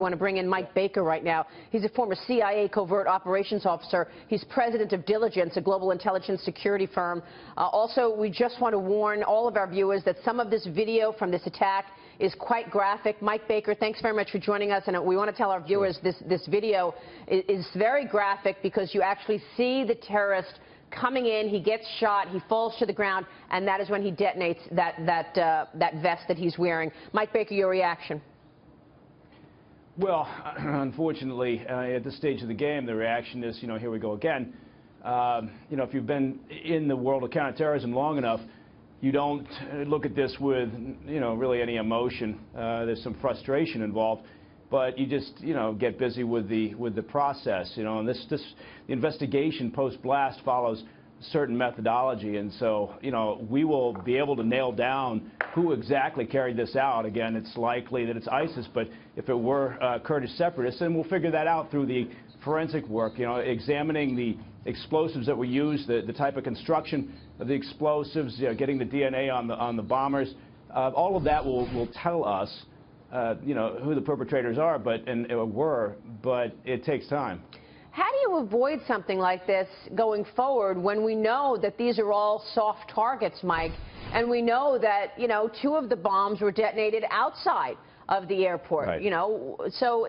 I want to bring in Mike Baker right now. He's a former CIA covert operations officer. He's president of Diligence, a global intelligence security firm. Also, we just want to warn all of our viewers that some of this video from this attack is quite graphic. Mike Baker, thanks very much for joining us. And we want to tell our viewers this video is very graphic because you actually see the terrorist coming in, he gets shot, he falls to the ground, and that is when he detonates that vest that he's wearing. Mike Baker, your reaction? Well, unfortunately, at this stage of the game, the reaction is, here we go again. If you've been in the world of counterterrorism long enough, you don't look at this with, really any emotion. There's some frustration involved, but you just, get busy with the process, and the investigation post-blast follows certain methodology, and so, we will be able to nail down who exactly carried this out. Again, it's likely that it's ISIS, but if it were Kurdish separatists, then we'll figure that out through the forensic work, examining the explosives that were used, the type of construction of the explosives, getting the DNA on the bombers. All of that will tell us, who the perpetrators are, but it takes time. How do you avoid something like this going forward when we know that these are all soft targets, Mike, and we know that, two of the bombs were detonated outside of the airport, right. So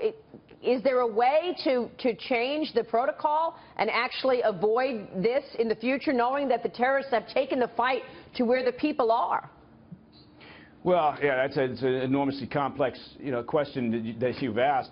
is there a way to change the protocol and actually avoid this in the future, knowing that the terrorists have taken the fight to where the people are? Well, yeah, it's an enormously complex, question that you've asked.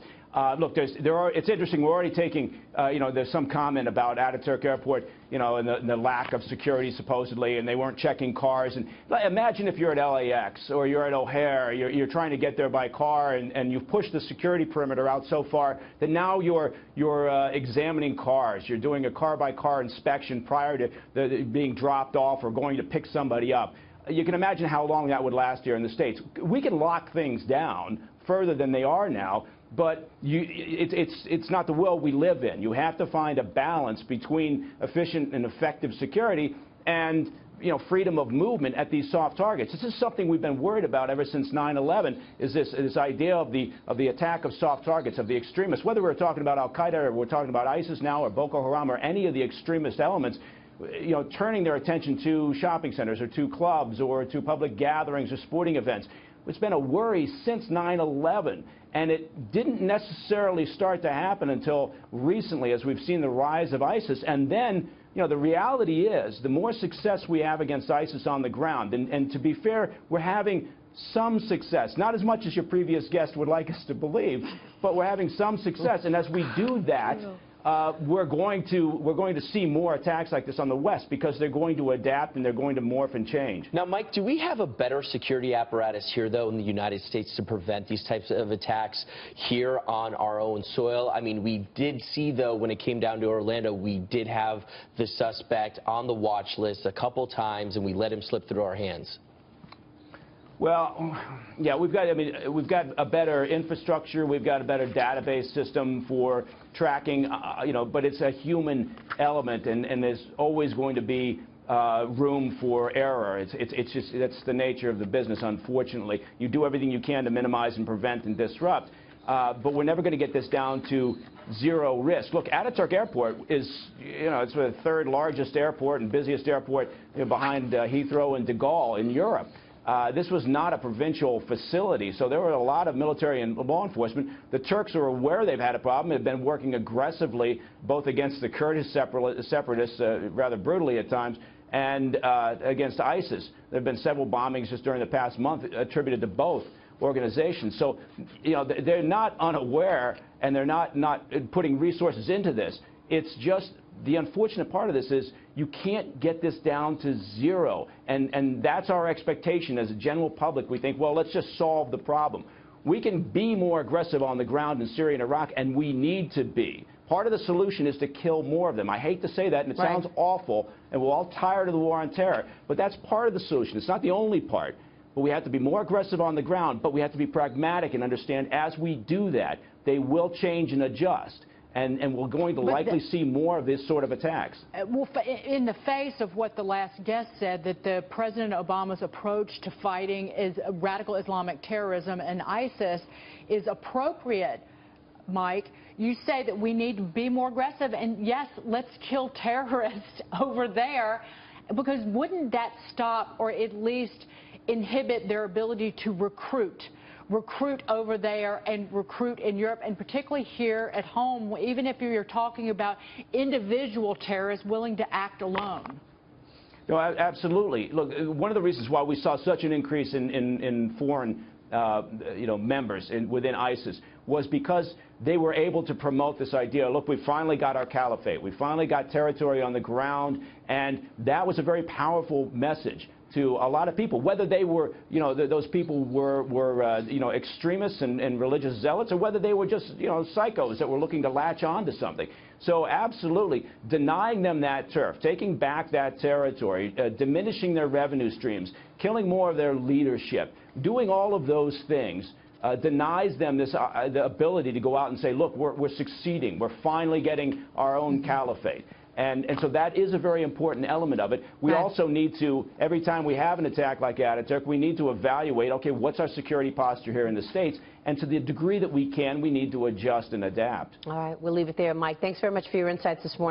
Look, it's interesting. We're already taking, there's some comment about Ataturk Airport, and the lack of security supposedly, and they weren't checking cars. And imagine if you're at LAX or you're at O'Hare, you're trying to get there by car, and you've pushed the security perimeter out so far that now you're examining cars. You're doing a car-by-car inspection prior to being dropped off or going to pick somebody up. You can imagine how long that would last here in the States. We can lock things down further than they are now, but it's not the world we live in. You have to find a balance between efficient and effective security and freedom of movement at these soft targets. This is something we've been worried about ever since 9/11. Is this idea of the attack of soft targets, of the extremists? Whether we're talking about Al Qaeda or we're talking about ISIS now or Boko Haram or any of the extremist elements, turning their attention to shopping centers or to clubs or to public gatherings or sporting events. It's been a worry since 9/11, and it didn't necessarily start to happen until recently as we've seen the rise of ISIS. And then, the reality is the more success we have against ISIS on the ground, and to be fair, we're having some success, not as much as your previous guest would like us to believe, but we're having some success. And as we do that, we're going to see more attacks like this on the West because they're going to adapt and they're going to morph and change. Now, Mike, do we have a better security apparatus here, though, in the United States to prevent these types of attacks here on our own soil? I mean, we did see, though, when it came down to Orlando, we did have the suspect on the watch list a couple times, and we let him slip through our hands. Well, yeah, we've got a better infrastructure, we've got a better database system for tracking, but it's a human element, and there's always going to be room for error. It's just, that's the nature of the business, unfortunately. You do everything you can to minimize and prevent and disrupt, but we're never going to get this down to zero risk. Look, Ataturk Airport is, it's the third largest airport and busiest airport behind Heathrow and de Gaulle in Europe. This was not a provincial facility, so there were a lot of military and law enforcement. The Turks are aware they've had a problem. They've been working aggressively, both against the Kurdish separatists, rather brutally at times, and against ISIS. There have been several bombings just during the past month attributed to both organizations. So, they're not unaware, and they're not putting resources into this. It's just the unfortunate part of this is you can't get this down to zero, and that's our expectation as a general public. We think, well, let's just solve the problem. We can be more aggressive on the ground in Syria and Iraq, and we need to be. Part of the solution is to kill more of them. I hate to say that, and it sounds awful, and we're all tired of the war on terror, but that's part of the solution. It's not the only part. But we have to be more aggressive on the ground, but we have to be pragmatic and understand as we do that, they will change and adjust. And we're going to likely see more of this sort of attacks. Well, in the face of what the last guest said, that the President Obama's approach to fighting is radical Islamic terrorism and ISIS is appropriate, Mike, you say that we need to be more aggressive, and yes, let's kill terrorists over there, because wouldn't that stop or at least inhibit their ability to recruit over there and recruit in Europe, and particularly here at home, even if you're talking about individual terrorists willing to act alone? No, absolutely. Look, one of the reasons why we saw such an increase in foreign members within ISIS was because they were able to promote this idea, look, we finally got our caliphate, we finally got territory on the ground, and that was a very powerful message to a lot of people, whether they were, those people were extremists and religious zealots, or whether they were just, psychos that were looking to latch on to something. So absolutely, denying them that turf, taking back that territory, diminishing their revenue streams, killing more of their leadership, doing all of those things denies them this the ability to go out and say, look, we're succeeding, we're finally getting our own caliphate. And so that is a very important element of it. We also need to, every time we have an attack like Ataturk, we need to evaluate, okay, what's our security posture here in the States? And to the degree that we can, we need to adjust and adapt. All right, we'll leave it there, Mike. Thanks very much for your insights this morning.